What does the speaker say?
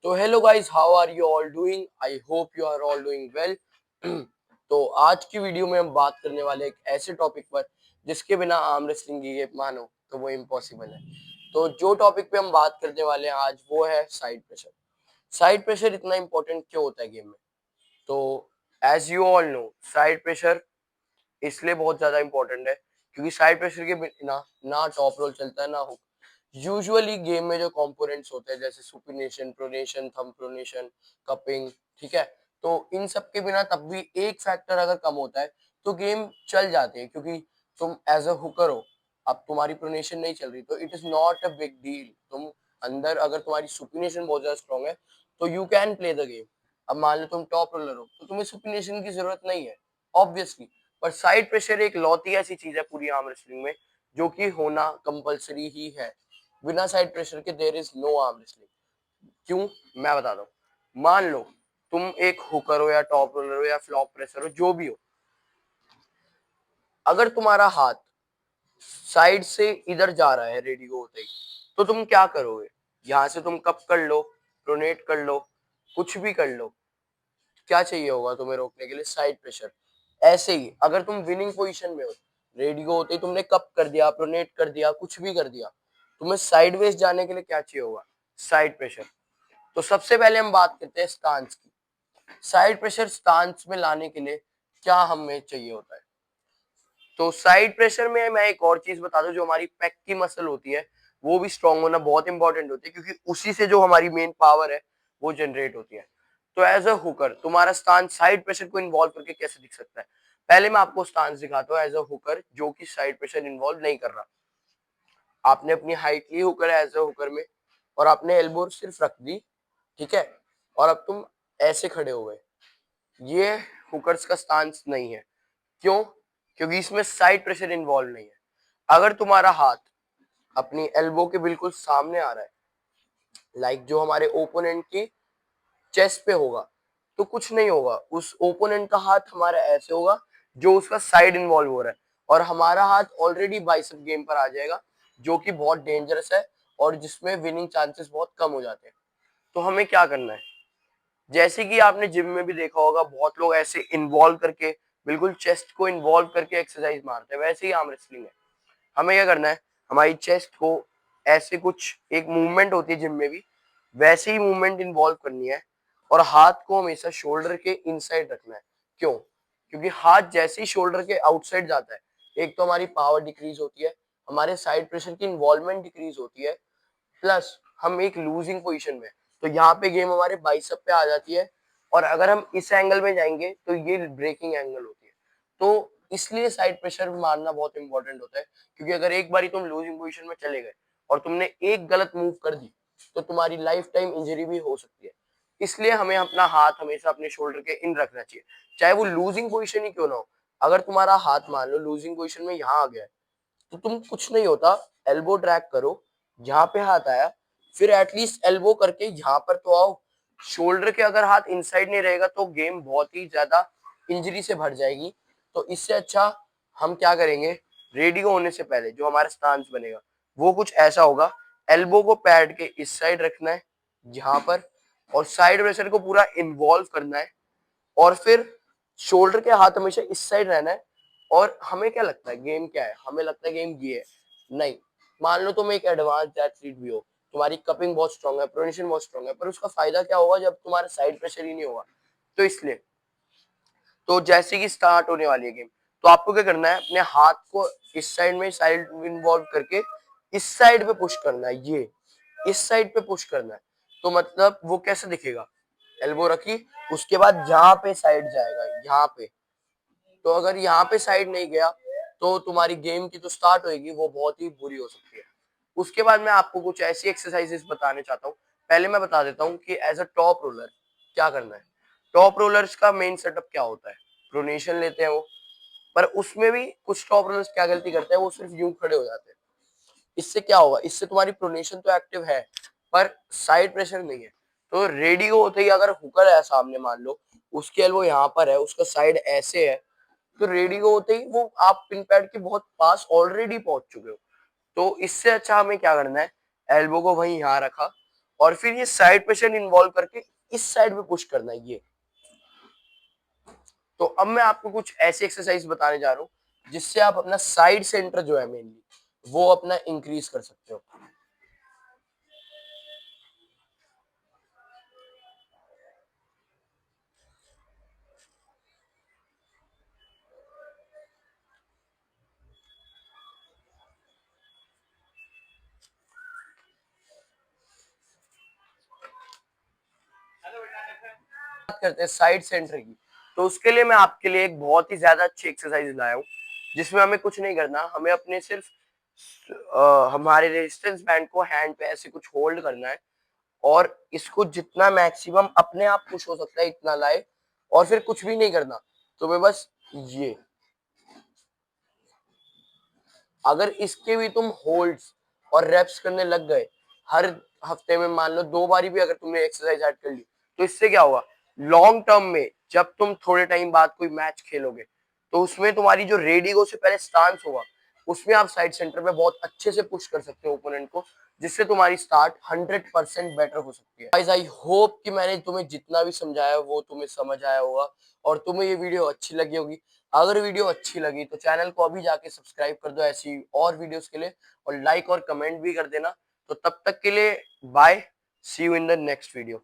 तो hello guys, how are you all doing? I hope you are all doing well. तो आज की video में हम बात करने वाले एक ऐसे टॉपिक पर जिसके बिना आर्म रेसलिंग की गेम मानो तो वो इम्पॉसिबल है। तो जो टॉपिक पे हम बात करने वाले हैं आज वो है साइड प्रेशर। साइड प्रेशर इतना इंपॉर्टेंट क्यों होता है गेम में? तो as you all know, side pressure इसलिए बहुत ज्यादा इंपॉर्टेंट है क्योंकि साइड प्रेशर के बिना ना टॉप रोल चलता है ना हुक। यूजुअली गेम में जो कंपोनेंट्स होते हैं जैसे supination, pronation, thumb pronation, cupping, ठीक है, तो इन सब के बिना तब भी एक फैक्टर अगर कम होता है तो गेम चल जाते हैं क्योंकि तुम एज अ हुकर हो। अब तुम्हारी प्रोनेशन नहीं चल रही तो it is not a big deal. तुम अंदर अगर तुम्हारी सुपिनेशन बहुत ज्यादा स्ट्रांग है तो you can play the game. अब मान लो तुम टॉप रोलर हो तो तुम्हें सुपिनेशन की जरूरत नहीं है ऑब्वियसली। पर साइड प्रेशर एक लौती ऐसी चीज है पूरी आर्म रेसलिंग में जो कि होना कंपलसरी ही है। बिना साइड प्रेशर के there is no arm wrestling. क्यों? मैं बताता हूँ। मान लो तुम एक हुकर हो या टॉप रोलर हो या फ्लॉप प्रेशर हो, जो भी हो, अगर तुम्हारा हाथ साइड से इधर जा रहा है रेडी होते ही, तो तुम क्या करोगे? यहाँ से तुम कप कर लो, प्रोनेट कर लो, कुछ भी कर लो, क्या चाहिए होगा तुम्हें रोकने के लिए? Side pressure. ऐसे ही अगर तुम विनिंग पोजीशन में हो, रेडियो होते ही तुमने कप कर दिया, प्रोनेट कर दिया, कुछ भी कर दिया, तुम्हें साइडवेज जाने के लिए क्या चाहिए होगा? Side pressure. तो सबसे पहले हम बात करते हैं स्टांस की। साइड प्रेशर स्टांस में लाने के लिए क्या हमें चाहिए होता है? तो साइड प्रेशर में मैं एक और चीज बता दूं, जो हमारी पेक की मसल होती है वो भी स्ट्रांग होना बहुत इंपॉर्टेंट होती है क्योंकि उसी से जो हमारी मेन पावर है वो जनरेट होती है। तो एज अ हुकर तुम्हारा स्टांस साइड प्रेशर को इन्वॉल्व करके कैसे दिख सकता है? पहले मैं आपको स्टांस दिखाता हूँ एज अ हुकर जो कि साइड प्रेशर इन्वॉल्व नहीं कर रहा। आपने अपनी हाइट ली हुकर एज अ हुकर में और आपने एल्बो सिर्फ रख दी, ठीक है, और अब तुम ऐसे खड़े हो गए। ये हुकर्स का स्टांस नहीं है। क्यों? क्योंकि इसमें साइड प्रेशर इन्वॉल्व नहीं है। अगर तुम्हारा हाथ अपनी एल्बो के बिल्कुल सामने आ रहा है, लाइक जो हमारे ओपोनेंट की चेस्ट पे होगा, तो कुछ नहीं होगा। उस ओपोनेंट का हाथ हमारा ऐसे होगा जो उसका साइड इन्वॉल्व हो रहा है, और हमारा हाथ ऑलरेडी बाइसेप गेम पर आ जाएगा जो कि बहुत डेंजरस है और जिसमें विनिंग चांसेस बहुत कम हो जाते हैं। तो हमें क्या करना है? जैसे कि आपने जिम में भी देखा होगा, बहुत लोग ऐसे इन्वॉल्व करके, बिल्कुल चेस्ट को इन्वॉल्व करके एक्सरसाइज मारते हैं, वैसे ही आर्म रेसलिंग है। हमें क्या करना है? हमारी चेस्ट को ऐसे कुछ एक मूवमेंट होती है जिम में भी, वैसे ही मूवमेंट इन्वॉल्व करनी है और हाथ को हमेशा शोल्डर के इनसाइड रखना है। क्यों? क्योंकि हाथ जैसे ही शोल्डर के आउटसाइड जाता है, एक तो हमारी पावर डिक्रीज होती है, हमारे साइड प्रेशर की इन्वॉल्वमेंट डिक्रीज होती है, प्लस हम एक लूजिंग पोजीशन में, तो यहाँ पे गेम हमारे बाइसेप पे आ जाती है। और अगर हम इस एंगल में जाएंगे तो ये ब्रेकिंग एंगल होती है। तो इसलिए साइड प्रेशर मारना बहुत इंपॉर्टेंट होता है क्योंकि अगर एक बारी तुम लूजिंग पोजीशन में चले गए और तुमने एक गलत मूव कर दी तो तुम्हारी लाइफ टाइम इंजरी भी हो सकती है। इसलिए हमें अपना हाथ हमेशा अपने शोल्डर के इन रखना चाहिए, चाहे वो लूजिंग पोजीशन ही क्यों ना हो। अगर तुम्हारा हाथ मान लो लूजिंग पोजीशन में यहाँ आ गया है तो तुम कुछ नहीं होता, एल्बो ट्रैक करो, जहां पे हाथ आया, फिर एटलीस्ट एल्बो करके यहाँ पर तो आओ। शोल्डर के अगर हाथ इनसाइड नहीं रहेगा तो गेम बहुत ही ज्यादा इंजरी से भर जाएगी। तो इससे अच्छा हम क्या करेंगे? रेडी होने से पहले जो हमारा स्टांस बनेगा वो कुछ ऐसा होगा, एल्बो को पैड के इस साइड रखना है यहाँ पर, और साइड प्रेशर को पूरा इन्वॉल्व करना है, और फिर शोल्डर के हाथ हमेशा इस साइड रहना है। और हमें क्या लगता है गेम क्या है? हमें लगता है गेम ये है। नहीं, मान लो तुम एक एडवांस एथलीट भी हो, तुम्हारी कपिंग बहुत स्ट्रांग है, प्रोनेशन बहुत स्ट्रांग है, पर उसका फायदा क्या होगा जब तुम्हारा साइड प्रेशर ही नहीं होगा? तो इसलिए, तो जैसे कि स्टार्ट होने वाली है गेम, तो आपको क्या करना है? अपने हाथ को इस साइड में साइड इन्वॉल्व करके इस साइड पे पुश करना है, ये इस साइड पे पुश करना है। तो मतलब वो कैसे दिखेगा? एल्बो रखी, उसके बाद यहाँ पे साइड जाएगा, यहाँ पे। तो अगर यहाँ पे साइड नहीं गया तो तुम्हारी गेम की तो स्टार्ट होगी वो बहुत ही बुरी हो सकती है। उसके बाद मैं आपको कुछ ऐसी एक्सरसाइजेस बताने चाहता हूँ। पहले मैं बता देता हूँ कि एज अ टॉप रोलर क्या करना है। टॉप रोलर्स का मेन सेटअप क्या होता है? प्रोनेशन लेते हैं वो, पर उसमें भी कुछ टॉप रोलर्स क्या गलती करते हैं, वो सिर्फ यूं खड़े हो जाते हैं। इससे क्या होगा? इससे तुम्हारी प्रोनेशन तो एक्टिव है पर साइड प्रेशर नहीं है। तो रेडी होते ही अगर हुकर है सामने, मान लो उसके एल्बो यहाँ पर है, उसका साइड ऐसे है, तो रेडी होते ही वो आप पिन पैड के बहुत पास ऑलरेडी पहुंच चुके हो। तो इससे अच्छा हमें क्या करना है? एल्बो को वहीं यहाँ रखा और फिर ये साइड प्रेशर इन्वॉल्व करके इस साइड पे पुश करना है ये। तो अब मैं आपको कुछ ऐसी एक्सरसाइज बताने जा रहा हूँ जिससे आप अपना साइड सेंटर जो है मेनली वो अपना इंक्रीज कर सकते हो। बात करते हैं साइड सेंटर की, तो उसके लिए मैं आपके लिए एक बहुत ही ज्यादा अच्छी एक्सरसाइज लाया हूँ जिसमें हमें कुछ नहीं करना, हमें अपने सिर्फ हमारे रेजिस्टेंस बैंड को हैंड पे ऐसे कुछ होल्ड करना है और इसको जितना मैक्सिमम अपने आप पुश हो सकता है इतना लाए और फिर कुछ भी नहीं करना। तो मैं बस ये, अगर इसके भी तुम होल्ड्स और रेप्स करने लग गए हर हफ्ते में, मान लो 2 बारी भी अगर तुमने एक्सरसाइज ऐड कर ली, तो इससे क्या होगा, लॉन्ग टर्म में जब तुम थोड़े टाइम बाद कोई मैच खेलोगे तो उसमें तुम्हारी जो रेडिगो से पहले स्टांस होगा उसमें आप साइड सेंटर पे बहुत अच्छे से पुश कर सकते हो ओपोनेंट को, जिससे तुम्हारी स्टार्ट 100% बेटर हो सकती है। गाइस आई होप कि मैंने तुम्हें जितना भी समझाया वो तुम्हें समझ आया होगा और तुम्हें ये वीडियो अच्छी लगी होगी। अगर वीडियो अच्छी लगी तो चैनल को अभी जाके सब्सक्राइब कर दो ऐसी और वीडियोस के लिए, और लाइक और कमेंट भी कर देना। तो तब तक के लिए bye, see you in the next video.